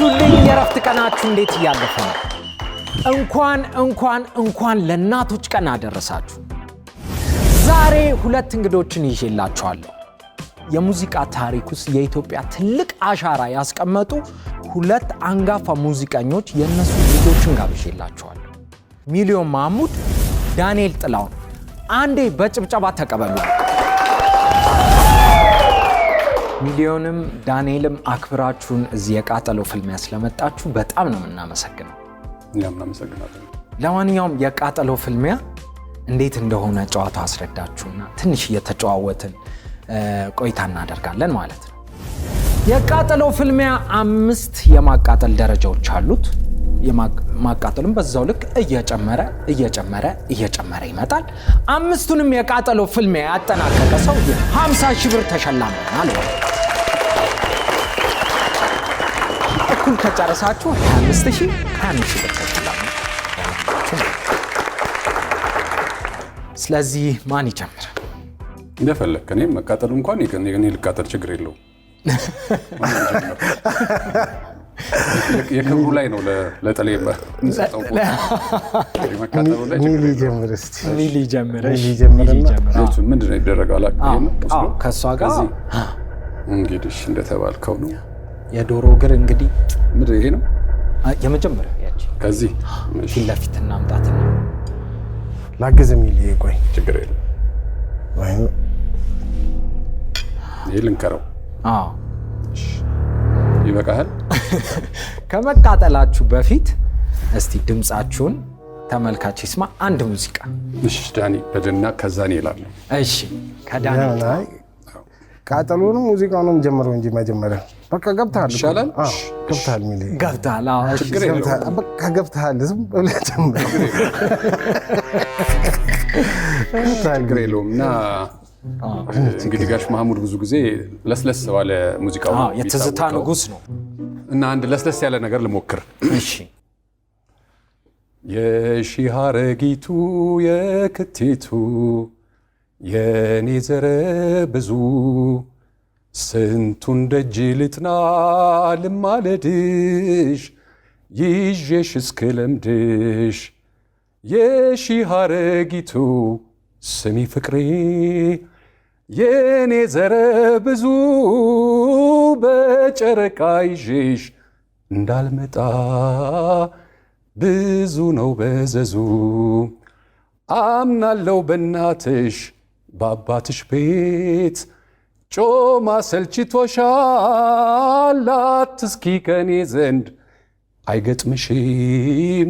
መልሱልኝ የረፍት ቀናችሁ እንዴት እያለፈ ነው? እንኳን ለእናቶች ቀን አደረሳችሁ። ዛሬ ሁለት እንግዶችን ይዤላችኋለሁ። የሙዚቃ ታሪክ ውስጥ የኢትዮጵያ ትልቅ አሻራ ያስቀመጡ ሁለት አንጋፋ ሙዚቀኞች የነሱ ልጆችን ጋብዤላችኋለሁ። ሚሊዮን ማህሙድ፣ ዳንኤል ጥላሁን። አንዴ በጭብጨባ ተቀበሉ። ሚሊዮንም ዳንኤልም አክብራችሁን እዚህ የቃጠሎ ፍልሚያ ስለመጣችሁ በጣም ነው የምናመሰግነው። እኛም እናመሰግናለን። ለማንኛውም የቃጠሎ ፍልሚያ እንዴት እንደሆነ ጨዋታው አስረዳችሁና ትንሽ እየተጨዋወትን ቆይታ እናደርጋለን ማለት ነው። የቃጠሎ ፍልሚያ 5 የማቃጠል ደረጃዎች አሉት። የማቃጠሉም በዛው ልክ እየጨመረ ይመጣል። 5ቱንም የቃጠሎ ፍልሚያ ያጠናቀቀ ሰው 50 ሺህ ብር ተሸላሚ ይሆናል። እኩል ከጨረሳችሁ 25 ሺህ ብር ተሸላሚ። ስለዚህ ማን ይጀምር? እንደፈለክ። እኔ መቃጠሉ እንኳን እኔ ልቃጠል፣ ችግር የለውም። የክብሩ ላይ ነው ለጠሌ የምንሰጠው ቦታ። መቃጠሉ ላይ ሚሊ ጀምር። ምንድን ነው ይደረጋል? ከእሷ ጋር እንግዲህ እንደተባልከው ነው። የዶሮ እግር እንግዲህ ምንድን ይሄ ነው የመጀመሪያ ያቺ። ከዚህ ፊት ለፊት እናምጣትና ላግዝ ሚሊ። ቆይ ችግር የለም። ይሄ ልንከረው። ይበቃሃል። ከመቃጠላችሁ በፊት እስቲ ድምጻችሁን ተመልካች ይስማ። አንድ ሙዚቃ። እሺ ዳኒ በደና ከዛ ነው ይላል። እሺ ከዳኒ ቃጠሎንም ሙዚቃውንም ጀምረው እንጂ መጀመሪያ በቃ ገብታል ይሻላል። ገብታል ሚሊ ገብታል። ችግር የለውም። በቃ ገብታል። ዝም ብለህ ጀምር። ችግር የለውም። እና እንግዲህ ጋሽ ማህሙድ ብዙ ጊዜ ለስለስ ባለ ሙዚቃው የትዝታ ንጉስ ነው እና አንድ ለስለስ ያለ ነገር ልሞክር። እሺ የሺህ ሐረጊቱ የክቲቱ የኔ ዘረ ብዙ ስንቱን ደጅ ልጥና ልማለድሽ ይዤሽ እስክለምድሽ የሺህ ሐረጊቱ ስሚ ፍቅሬ የኔ ዘረ ብዙ በጨረቃ ይዤሽ እንዳልመጣ ብዙ ነው በዘዙ አምናለው በእናትሽ በአባትሽ ቤት ጮማ ሰልችቶሻል አትስኪ ከኔ ዘንድ አይገጥምሽም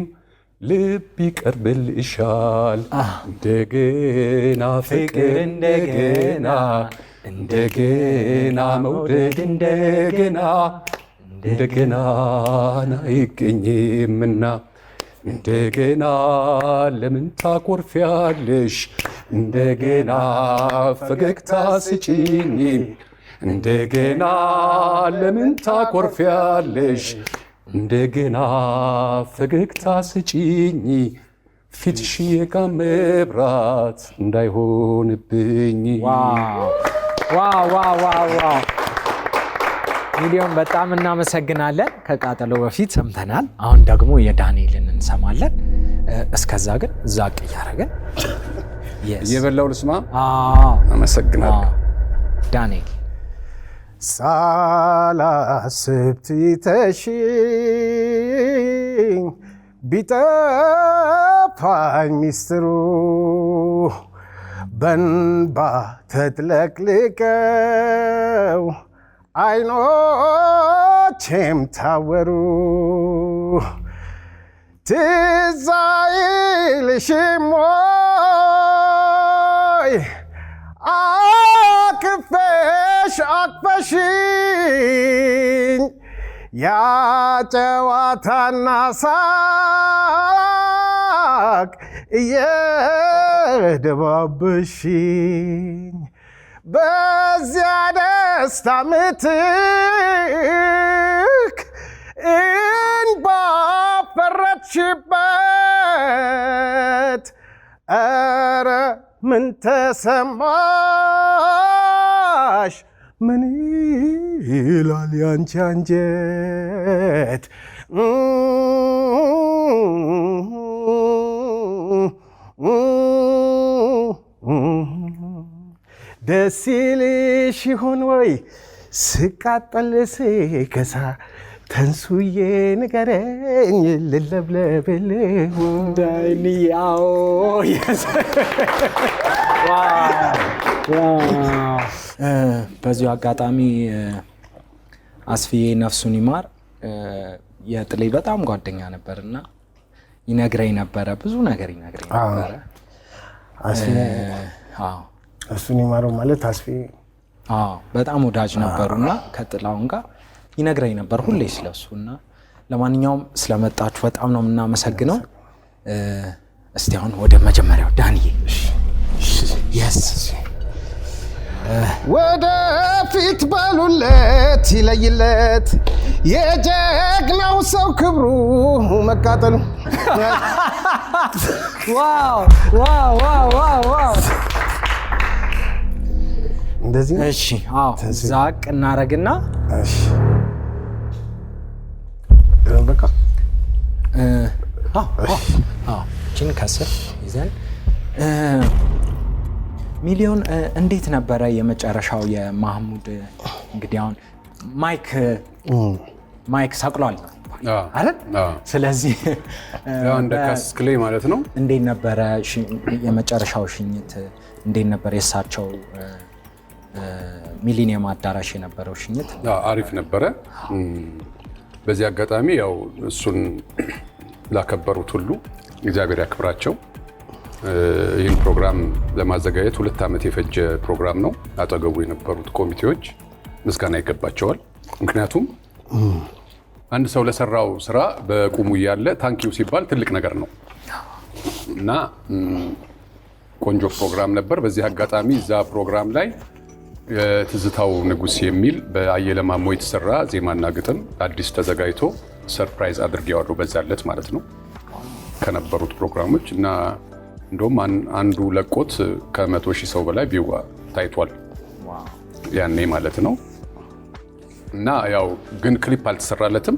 ልብ ይቀርብልሻል እንደገና ፍቅር እንደገና መውደድ እንደገና አይገኝምና እንደገና ለምን ታኮርፊያለሽ እንደገና ፈገግታ ስጪኝ እንደገና ለምን ታኮርፊያለሽ እንደገና ፈገግታ ስጪኝ ፊትሽ የጋም መብራት እንዳይሆንብኝ። ዋው ሚሊዮን በጣም እናመሰግናለን። ከቃጠሎ በፊት ሰምተናል። አሁን ደግሞ የዳንኤልን እንሰማለን። እስከዛ ግን ዛቅ እያደረገን እየበላው ልስማ። አመሰግናለሁ ዳንኤል። ሳላስብ ትተሽኝ ቢጠፋኝ ሚስጥሩ በንባ ተጥለቅልቀው አይኖቼም ታወሩ ትዝ አይልሽም ወይ አቅፈሽ አቅፈሽኝ ያ ጨዋታና ሳቅ እየደባበሽኝ በዚያ ደስታ ምትክ እንባ ፈረድሽበት ኧረ ምን ተሰማሽ ምን ይላል ያንቺ አንጀት ደስ ይልሽ ይሆን ወይ ስቃጠል ስከሳ ተንሱዬ ንገረኝ ልለብለብልህ ዳንያው በዚሁ አጋጣሚ አስፍዬ ነፍሱን ይማር የጥሌ በጣም ጓደኛ ነበርና ይነግረኝ ነበረ፣ ብዙ ነገር ይነግረኝ ነበረ። እሱን ይማረው ማለት አስፍዬ በጣም ወዳጅ ነበሩና ከጥላውን ጋር ይነግረኝ ነበር ሁሌ ስለሱና። ለማንኛውም ስለመጣችሁ በጣም ነው የምናመሰግነው። እስቲ አሁን ወደ መጀመሪያው ዳንዬ ወደፊት በሉለት ይለይለት የጀግናው ሰው ክብሩ መቃጠሉ። እንደዚህ እሺ። ዛቅ እናረግና በቃ ችን ከስር ይዘን ሚሊዮን እንዴት ነበረ የመጨረሻው የማህሙድ? እንግዲህ አሁን ማይክ ሰቅሏል አይደል? ስለዚህ እንደ ካስክሌ ማለት ነው። እንዴት ነበረ የመጨረሻው ሽኝት? እንዴት ነበር የእሳቸው ሚሊኒየም አዳራሽ የነበረው ሽኝት? አሪፍ ነበረ። በዚህ አጋጣሚ ያው እሱን ላከበሩት ሁሉ እግዚአብሔር ያክብራቸው። ይህን ፕሮግራም ለማዘጋጀት 2 ዓመት የፈጀ ፕሮግራም ነው። አጠገቡ የነበሩት ኮሚቴዎች ምስጋና ይገባቸዋል። ምክንያቱም አንድ ሰው ለሰራው ስራ በቁሙ እያለ ታንኪው ሲባል ትልቅ ነገር ነው እና ቆንጆ ፕሮግራም ነበር። በዚህ አጋጣሚ እዛ ፕሮግራም ላይ ትዝታው ንጉስ የሚል በአየለ ማሞ የተሰራ ዜማና ግጥም አዲስ ተዘጋጅቶ ሰርፕራይዝ አድርጌዋለሁ በዛ ዕለት ማለት ነው ከነበሩት ፕሮግራሞች እና እንደውም አንዱ ለቆት ከ100,000 ሰው በላይ ቪው ታይቷል ያኔ ማለት ነው። እና ያው ግን ክሊፕ አልተሰራለትም።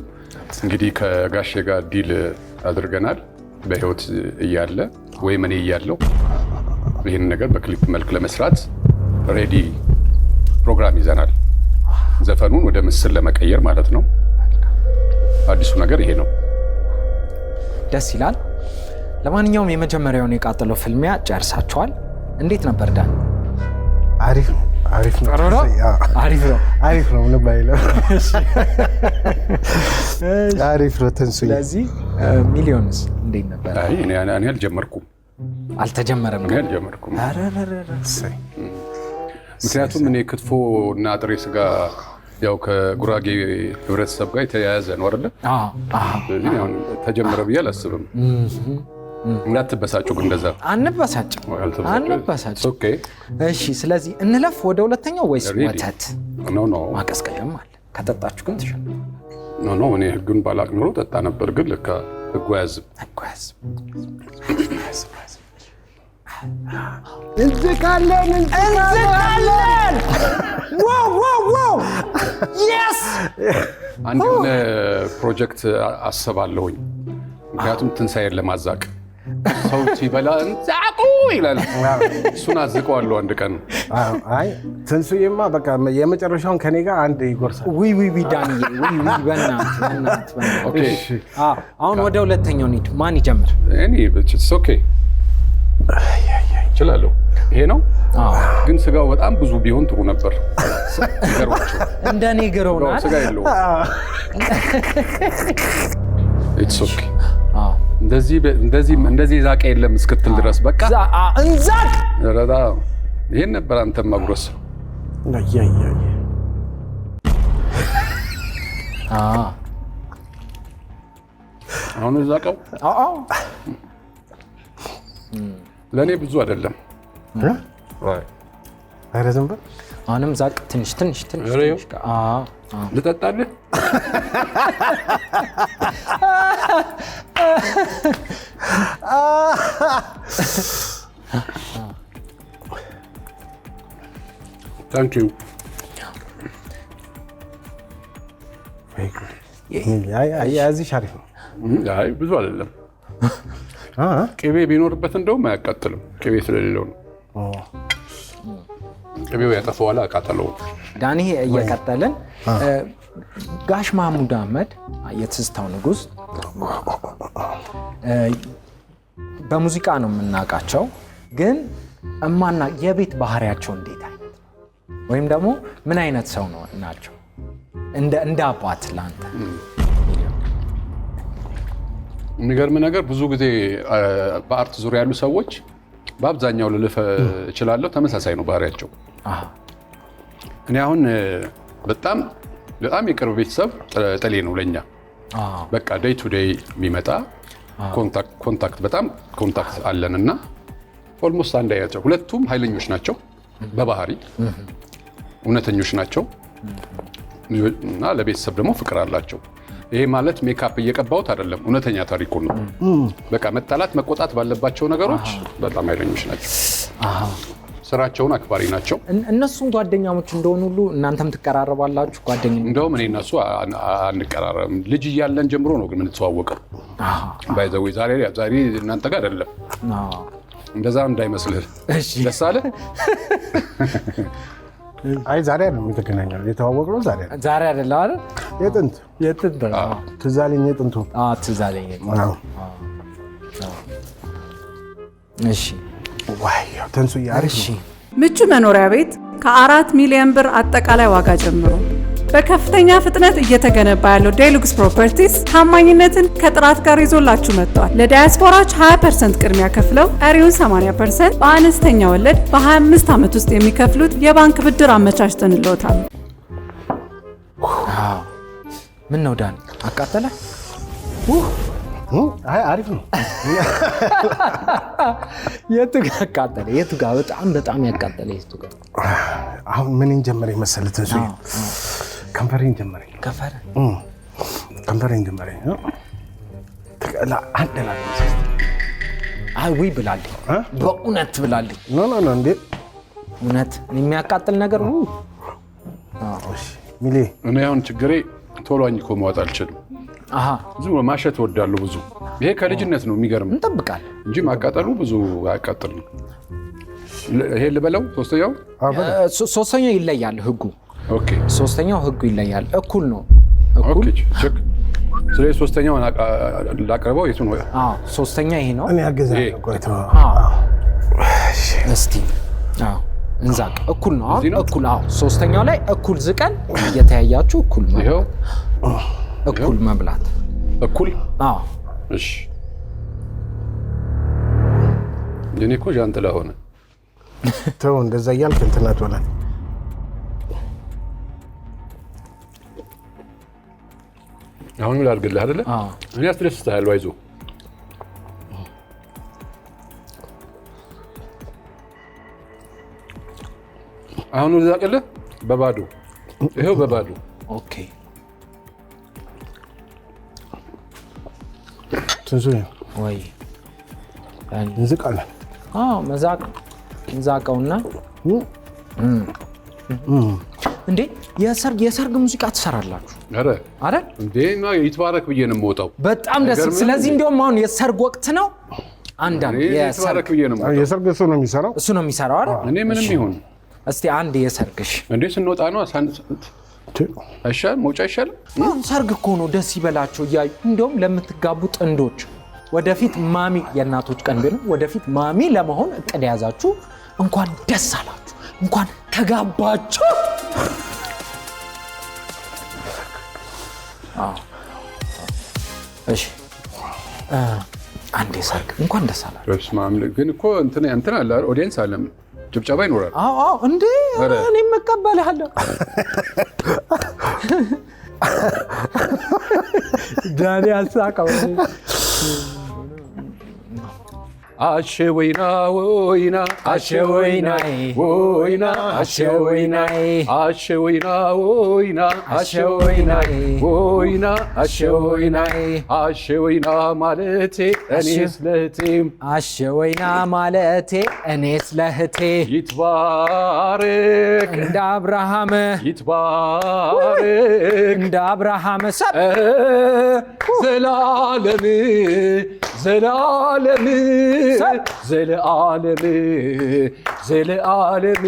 እንግዲህ ከጋሼ ጋር ዲል አድርገናል። በህይወት እያለ ወይ እኔ እያለው ይህን ነገር በክሊፕ መልክ ለመስራት ሬዲ ፕሮግራም ይዘናል። ዘፈኑን ወደ ምስል ለመቀየር ማለት ነው። አዲሱ ነገር ይሄ ነው። ደስ ይላል። ለማንኛውም የመጀመሪያውን የቃጠሎ ፍልሚያ ጨርሳችኋል። እንዴት ነበር ዳን? አሪፍ ነው። አሪፍ ነው። ምን ባይለው አሪፍ ነው ተንሱ። ስለዚህ ሚሊዮንስ እንዴት ነበር? እኔ አልጀመርኩም። አልተጀመረም? አልጀመርኩም። ምክንያቱም እኔ ክትፎ እና ጥሬ ስጋ ያው ከጉራጌ ህብረተሰብ ጋር የተያያዘ ነው አይደለ? ስለዚህ አሁን ተጀመረ ብዬ አላስብም። እንዳትበሳጩ ግን እንደዛ አንበሳጭም። ኦኬ እሺ። ስለዚህ እንለፍ ወደ ሁለተኛው ወይስ ወተት? ኖ ማቀዝቀዣም አለ። ከጠጣችሁ ግን ትሸነ ኖ እኔ ህጉን ባላቅ ኖሮ ጠጣ ነበር። ግን ለካ ህጉ አያዝም። እንዝቃለን። ዋው የስ አንድ ፕሮጀክት አስባለሁኝ። ምክንያቱም ትንሳኤን ለማዛቅ ሰው ሲበላ እንዛቁ ይላል። እሱን አዝቀዋለሁ አንድ ቀን። አይ ትንሱዬማ በቃ የመጨረሻውን ከኔ ጋር አንድ ይጎርሳል። ዊ ዳንዬ በእናትህ። ኦኬ አሁን ወደ ሁለተኛው እንሂድ። ማን ይጀምር? እኔ ኦኬ እችላለሁ። ይሄ ነው ግን ስጋው በጣም ብዙ ቢሆን ጥሩ ነበር። እንደኔ ግረውና ስጋ የለውም። ኢትስ ኦኬ። እንደዚህ ዛቄ የለም እስክትል ድረስ በቃ እንዛቅ ረዳ። ይሄን ነበር አንተም ማጉረስ። አሁን ዛቀው ለእኔ ብዙ አይደለም። ኧረ ዝም በል። አሁንም ዛቅ ትንሽ ልጠጣልህ። ታንክ ዩ። ያዚህ ሻሪፍ ነው። አይ ብዙ አይደለም። ቅቤ ቢኖርበት እንደውም አያቃጥልም። ቅቤ ስለሌለው ነው። ቅቤው ያጠፋዋል አቃጠለው። ዳኒ እየቀጠልን ጋሽ ማሙድ አህመድ የትዝታው ንጉስ በሙዚቃ ነው የምናውቃቸው፣ ግን እማና የቤት ባህሪያቸው እንዴት አይነት ወይም ደግሞ ምን አይነት ሰው ነው ናቸው እንደ አባት ላንተ? የሚገርም ነገር ብዙ ጊዜ በአርት ዙሪያ ያሉ ሰዎች በአብዛኛው ልልፍ እችላለሁ ተመሳሳይ ነው ባህሪያቸው። እኔ አሁን በጣም የቅርብ ቤተሰብ ጥሌ ነው ለኛ። በቃ ዴይ ቱ ዴይ የሚመጣ ኮንታክት በጣም ኮንታክት አለንና ኦልሞስት አንድ አይነት። ሁለቱም ኃይለኞች ናቸው በባህሪ እውነተኞች ናቸው እና ለቤተሰብ ደግሞ ፍቅር አላቸው። ይሄ ማለት ሜካፕ እየቀባሁት አይደለም፣ እውነተኛ ታሪኩን ነው። በቃ መጣላት መቆጣት ባለባቸው ነገሮች በጣም ኃይለኞች ናቸው። ስራቸውን አክባሪ ናቸው። እነሱም ጓደኛሞች እንደሆኑ ሁሉ እናንተም ትቀራረባላችሁ? ጓደኛሞች እንደውም እኔ እነሱ አንቀራረብም። ልጅ እያለን ጀምሮ ነው ግን የምንተዋወቀው። ባይዘው ዛሬ እናንተ ጋር አይደለም። እንደዛ እንዳይመስልህ። ደስ አለ። አይ ዛሬ አይደለም የተገናኘነው፣ የተዋወቅነው ዛሬ አይደለም አይደል? የጥንት ትዝ አለኝ። የጥንቱ ትዝ አለኝ። እሺ ዋው ተንሱ ያርሽ ምቹ መኖሪያ ቤት ከ4 ሚሊዮን ብር አጠቃላይ ዋጋ ጀምሮ በከፍተኛ ፍጥነት እየተገነባ ያለው ዴሉክስ ፕሮፐርቲስ ታማኝነትን ከጥራት ጋር ይዞላችሁ መጥቷል። ለዳያስፖራዎች 20% ቅድሚያ ከፍለው ቀሪውን 80% በአነስተኛ ወለድ በ25 ዓመት ውስጥ የሚከፍሉት የባንክ ብድር አመቻችተንልዎታል። ምን ነው ዳን አቃጠለ? አይ አሪፍ ነው። የቱ ጋር አቃጠለ? የቱ ጋር በጣም ያቃጠለ? የቱ ጋር? አሁን ምን እንጀምረኝ መሰለህ ተንሱ? ከንፈሬን ጀመረኝ። ከንፈሬን ጀመረኝ። ተቀላ አንደላ ወይ ብላልኝ፣ በእውነት ብላልኝ። ኖ እንዴ እውነት የሚያቃጥል ነገር ነው። ሚሌ እኔ አሁን ችግሬ ቶሎ አኝኮ መዋጥ አልችልም። ብዙ ማሸት እወዳለሁ። ብዙ ይሄ ከልጅነት ነው። የሚገርም እንጠብቃለን እንጂ ማቃጠሉ ብዙ አያቃጥልም። ይሄ ልበለው። ሶስተኛው ይለያል ህጉ። ኦኬ ሶስተኛው ህጉ ይለያል። እኩል ነው። ኦኬ ቼክ። ስለዚህ ሶስተኛው ላቀርበው። የቱ ነው? ሶስተኛ ይሄ ነው። እኔ አገዛለሁ። ቆይቶ እስቲ እንዛቅ። እኩል ነው። እኩል ሶስተኛው ላይ እኩል ዝቀን እየተያያችሁ እኩል ነው። ይሄው እኩል መብላት እኩል። እሺ የኔ እኮ ጃንጥላ ሆነ። ተው እንደዛ እያልክ እንትን አትበላት። አሁን ምን ላድርግልህ አይደለ? እኔ አስደስታለሁ። አይዞህ አሁን ልዛቅልህ በባዶ። ይሄው በባዶ። ኦኬ ትንሱ ወይ እንዝቃለን። መዛቅ እንዛቀውና እንዴ የሰርግ ሙዚቃ ትሰራላችሁ? አረ አይደል እንዴ? ነው ይትባረክ ብዬ ነው የምወጣው። በጣም ደስ። ስለዚህ እንደውም አሁን የሰርግ ወቅት ነው። አንዳንድ ይትባረክ ብዬ ነው የምወጣው። የሰርግ እሱ ነው የሚሰራው አይደል? እኔ ምንም ይሁን እስቲ አንድ የሰርግሽ እንዴ ስንወጣ ነው አይሻልም? መውጫ አይሻልም? ሰርግ እኮ ነው። ደስ ይበላቸው እያዩ እንደውም ለምትጋቡ ጥንዶች ወደፊት ማሚ የእናቶች ቀን ቢሆን ወደፊት ማሚ ለመሆን እቅድ ያዛችሁ እንኳን ደስ አላችሁ፣ እንኳን ተጋባችሁ። እሺ አንዴ ሰርግ እንኳን ደስ አላችሁ። በስመ አብ። ግን እኮ እንትን አለ ኦዲየንስ አለ፣ ጭብጨባ ይኖራል። እንዴ እኔም እቀበልሃለሁ። ዳኒ አልሳቀው። አሸ ወይና ወይና አሸ ወይናይ ወይና አሸ ወይናይ አሸ ወይና ወይና አሸ ወይናይ ወይና አሸ ወይናይ አሸ ወይና ማለቴ እኔስ ለህቴም አሸ ወይና ማለቴ እኔስ ለህቴ ይትባረክ እንደ አብርሃም ይትባረክ እንደ አብርሃም ሰብ ዘላለም ዘላለም ዘለዓለም ዘለዓለም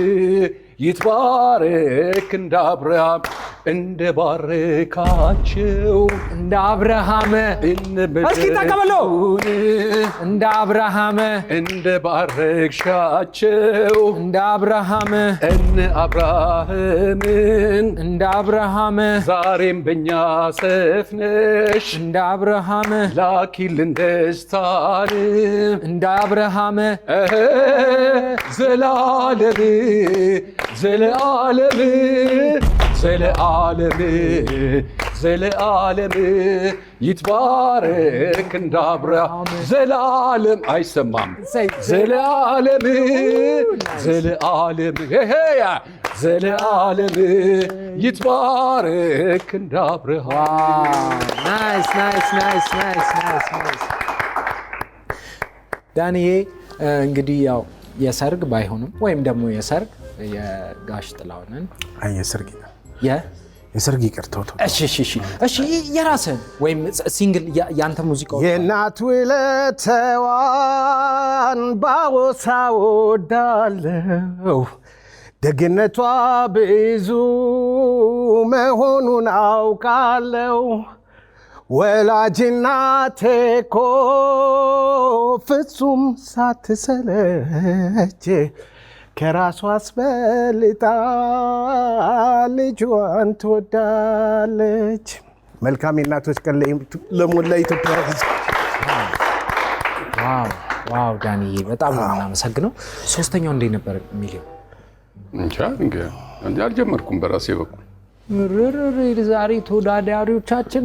ይትባረክ እንደ አብርሃም እንደ ባረካቸው እንደ አብርሃም እስኪ ተቀበለው እንደ አብርሃም እንደ ባረክሻቸው እንደ አብርሃም እነ አብርሃምን እንደ አብርሃም ዛሬም በእኛ ሰፍነሽ እንደ አብርሃም ላኪልን ደስታን እንደ አብርሃም ዘላለም ዘለዓለም ዘለዓለም ዘለዓለም ይትባረክ እንደ አብርሃም ዘላለም አይሰማም ዘለዓለም ዘለዓለም ዘለዓለም ይትባረክ እንደ አብርሃም ናይስ ናይስ ናይስ ናይስ ናይስ ናይስ ዳንዬ እንግዲህ ያው የሰርግ ባይሆንም ወይም ደግሞ የሰርግ የጋሽ ጥላሁንን የሰርግ የሰርግ ይቅርተው እሺ የራስህን ወይም ሲንግል ያንተ ሙዚቃዎች የእናት ውለታዋን ባወሳ ወዳለው ደግነቷ ብዙ መሆኑን አውቃለው ወላጅ እናቴ እኮ ፍጹም ሳትሰለች ከራሷ አስበልጣ ልጇን ትወዳለች። መልካም የእናቶች ቀን ለሞላ ኢትዮጵያ ሕዝብ። ዋው ዳንዬ በጣም ነው የምናመሰግነው። ሶስተኛው እንዴት ነበር ሚሊዮን? እንጃ እንግዲህ አልጀመርኩም በራሴ በኩል ዛሬ ተወዳዳሪዎቻችን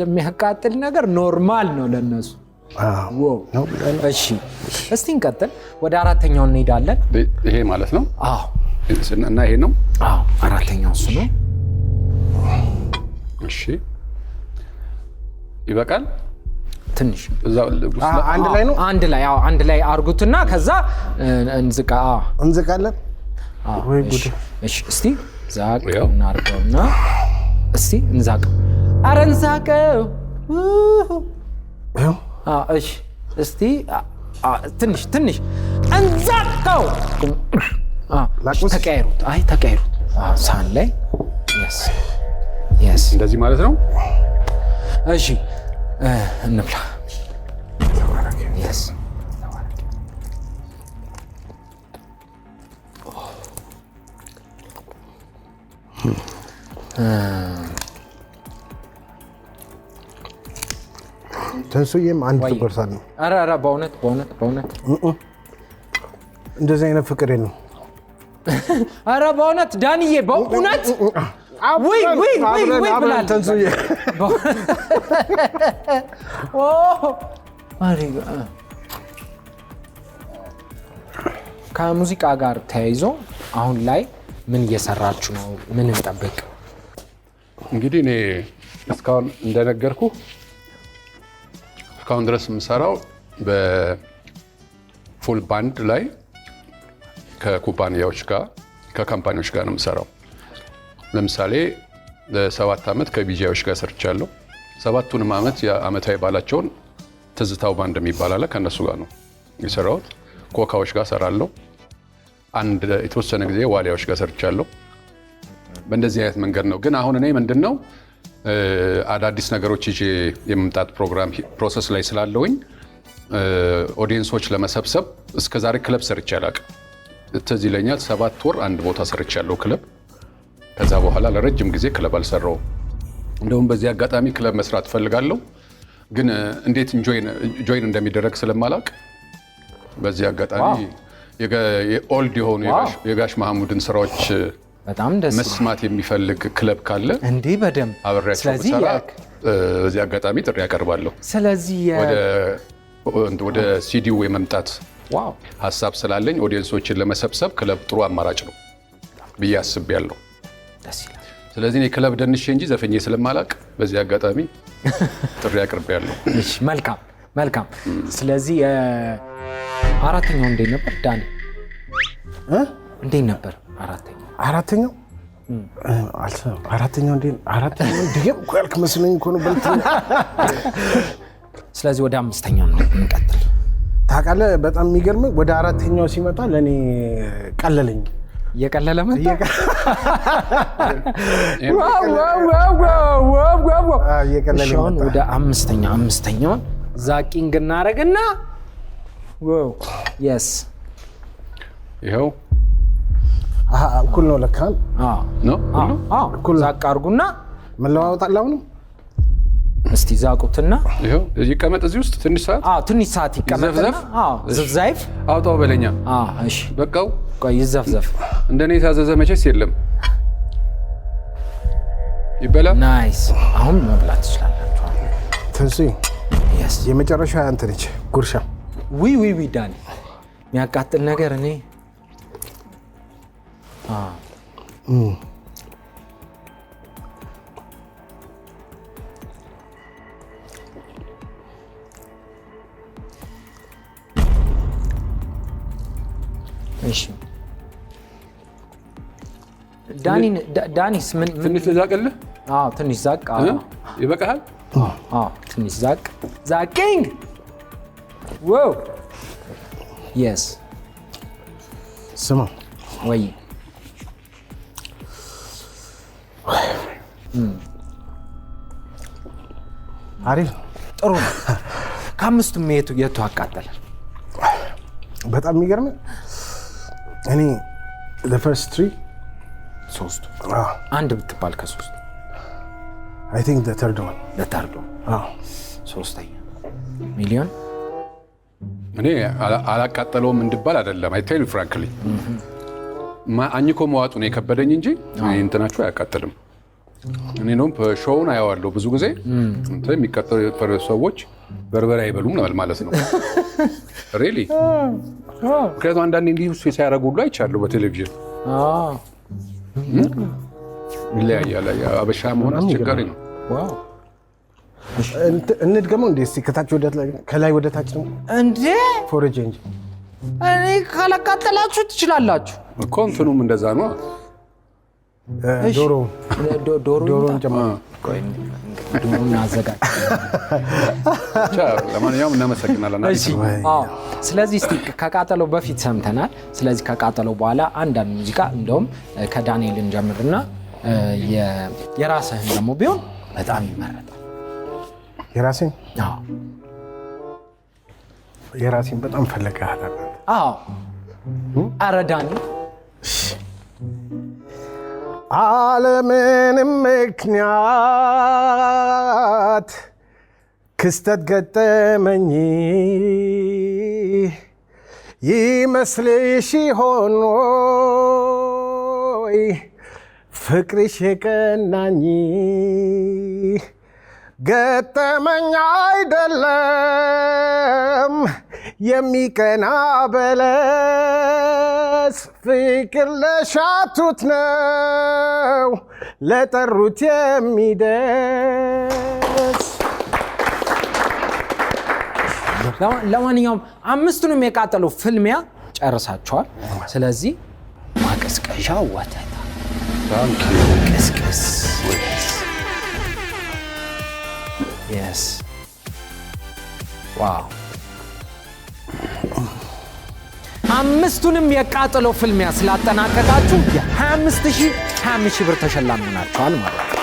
የሚያቃጥል ነገር ኖርማል ነው ለነሱ። እሺ እስቲ እንቀጥል። ወደ አራተኛው እንሄዳለን። ይሄ ማለት ነው? አዎ። እና ይሄ ነው? አዎ። አራተኛው እሱ ነው። እሺ ይበቃል። ትንሽ አንድ ላይ ነው። አንድ ላይ አርጉትና ከዛ እንዝቃለን። ወይ ጉድ! እሺ እስቲ ዛቅ እናርገውና እስቲ እንዛቀው። ኧረ እንዛቀው። እሺ እስቲ ትንሽ እንዛቀው። ተቀያይሩት። ሳህን ላይ yes እንደዚህ ማለት ነው። እሺ እንብላ። yes ተንሱዬም አንድ ትቆርሳለህ ነው። ኧረ በእውነት እንደዚህ አይነት ፍቅር የለም። ኧረ በእውነት ዳንዬ በእውነት ወይ ብላለች ተንሱዬ። ከሙዚቃ ጋር ተያይዞ አሁን ላይ ምን እየሰራችሁ ነው? ምን እንጠብቅ? እንግዲህ እኔ እስካሁን እንደነገርኩ እስካሁን ድረስ የምሰራው በፉል ባንድ ላይ ከኩባንያዎች ጋር ከካምፓኒዎች ጋር ነው የምሰራው። ለምሳሌ ለ7 ዓመት ከቢጂአዮች ጋር ሰርቻለሁ። 7ቱንም ዓመት የዓመታዊ ባላቸውን ትዝታው ባንድ የሚባል አለ፣ ከእነሱ ጋር ነው የሰራሁት። ኮካዎች ጋር ሰራለሁ። አንድ የተወሰነ ጊዜ ዋሊያዎች ጋር ሰርቻለሁ። በእንደዚህ አይነት መንገድ ነው። ግን አሁን እኔ ምንድነው አዳዲስ ነገሮች ይዤ የመምጣት ፕሮሰስ ላይ ስላለውኝ ኦዲየንሶች ለመሰብሰብ እስከዛሬ ክለብ ሰርቼ አላውቅም። ትዝ ይለኛል 7 ወር አንድ ቦታ ሰርቻለሁ ክለብ። ከዛ በኋላ ለረጅም ጊዜ ክለብ አልሰራውም። እንደውም በዚህ አጋጣሚ ክለብ መስራት ፈልጋለሁ፣ ግን እንዴት ጆይን እንደሚደረግ ስለማላውቅ በዚህ አጋጣሚ የኦልድ የሆኑ የጋሽ መሐሙድን ስራዎች በጣም ደስ መስማት የሚፈልግ ክለብ ካለ እንዴ በደንብ አብሬያቸው ብሰራ በዚህ አጋጣሚ ጥሪ ያቀርባለሁ። ስለዚህ ወደ ወደ ሲዲው የመምጣት ዋው ሐሳብ ስላለኝ ኦዲየንሶችን ለመሰብሰብ ክለብ ጥሩ አማራጭ ነው ብዬ አስቤያለሁ። ደስ ይላል። ስለዚህ እኔ ክለብ ደንሼ እንጂ ዘፈኜ ስለማላቅ በዚህ አጋጣሚ ጥሪ አቅርቤያለሁ። እሺ መልካም። ስለዚህ አራተኛው እንዴት ነበር ዳኒ? እንዴት ነበር አራተኛው ድገም እኮ ያልክ መስሎኝ እኮ ነው በልት። ስለዚህ ወደ አምስተኛው ነው እንቀጥል። ታውቃለህ በጣም የሚገርምህ ወደ አራተኛው ሲመጣ ለእኔ ቀለለኝ። እየቀለለ መጣ። ወደ አምስተኛውን ዛቂንግ እናደርግና የስ ይኸው እኩል ነው ለካ ነው እኩል ዛቅ አድርጉና መለዋወጣለሁ ነው። እስቲ ዛቁትና ይኸው ይቀመጥ እዚህ ውስጥ ትንሽ ሰዓት ይቀመጥና ዝብዛይፍ አውጣው በለኛ። እሺ በቃው ቆይ ይዘፍዘፍ። እንደኔ የታዘዘ መቼስ የለም። ይበላ። ናይስ። አሁን መብላት ትችላላችሁ። ተንሱ የመጨረሻ አንተ ነች ጉርሻ። ዊ ዳኒ የሚያቃጥል ነገር እኔ እሺ ዳኒስ ምን ትንሽ ልዛቅልህ? ትንሽ ዛቅ። ይበቃሃል? ትንሽ ዛቅ። ዛቂንግ ዋው የስ ስማ ወይ አሪፍ ጥሩ ነው። ከአምስቱም የቱ አቃጠለ? በጣም የሚገርም እኔ the first three ሶስቱ አንድ ብትባል ከሶስቱ I think the third one ሶስተኛ ሚሊዮን እኔ አላቃጠለውም እንድባል አይደለም። I tell you frankly አኝኮ መዋጡ ነው የከበደኝ እንጂ እንትናችሁ አያቃጥልም። እኔ ነው ሾውን አያዋለሁ ብዙ ጊዜ እንትን የሚቀጠሉ ሰዎች በርበሬ አይበሉም ማለት ነው። ሪሊ ምክንያቱም አንዳንዴ እንዲህ ሲያደርጉ ሁሉ አይቻለሁ በቴሌቪዥን። ይለያያል። አበሻ መሆን አስቸጋሪ ነው። እንድገመው እንዴ እስኪ ከላይ ወደ ታች ነው እንዴ ፎረጅ እንጂ እኔ ካላቃጠላችሁ ትችላላችሁ እኮ እንትኑም እንደዛ ነው። ዶሮን ጨምሮ እናዘጋጅ። ለማንኛውም እናመሰግናለን። ስለዚህ እስቲ ከቃጠለው በፊት ሰምተናል። ስለዚህ ከቃጠለው በኋላ አንዳንድ ሙዚቃ እንደውም ከዳንኤል እንጀምርና የራስህን ደግሞ ቢሆን በጣም ይመረጣል። የራሴን በጣም ፈለጋታል። ኧረ ዳኒ አለምንም ምክንያት ክስተት ገጠመኝ ይመስልሽ ይሆን ወይ ፍቅርሽ የቀናኝ ገጠመኝ አይደለም የሚቀና በለስ ፍቅር ለሻቱት ነው ለጠሩት የሚደርስ። ለማንኛውም አምስቱንም የቃጠሉ ፍልሚያ ጨርሳቸዋል። ስለዚህ ማቀዝቀዣ ወተት ቅስቅስ Yes. Wow. አምስቱንም የቃጠለው ፍልሚያ ስላጠናቀቃችሁ የ25,000 ብር ተሸላሚ ናችኋል ማለት ነው።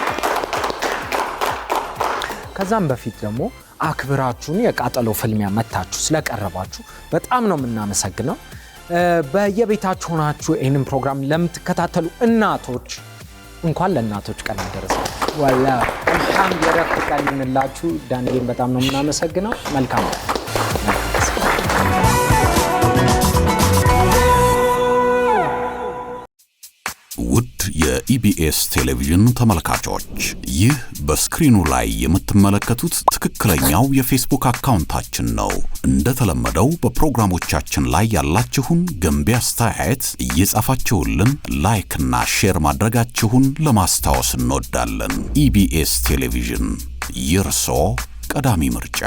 ከዛም በፊት ደግሞ አክብራችሁን የቃጠለው ፍልሚያ መታችሁ ስለቀረባችሁ በጣም ነው የምናመሰግነው። በየቤታችሁ ሆናችሁ ይህንን ፕሮግራም ለምትከታተሉ እናቶች እንኳን ለእናቶች ቀን አደረሳችሁ። ዋላ መልካም የረፍት ቀን ይሁንላችሁ። ዳንኤልን በጣም ነው የምናመሰግነው። መልካም ውድ የኢቢኤስ ቴሌቪዥን ተመልካቾች፣ ይህ በስክሪኑ ላይ የምትመለከቱት ትክክለኛው የፌስቡክ አካውንታችን ነው። እንደተለመደው በፕሮግራሞቻችን ላይ ያላችሁን ገንቢ አስተያየት እየጻፋችሁልን ላይክ እና ሼር ማድረጋችሁን ለማስታወስ እንወዳለን። ኢቢኤስ ቴሌቪዥን የርሶ ቀዳሚ ምርጫ።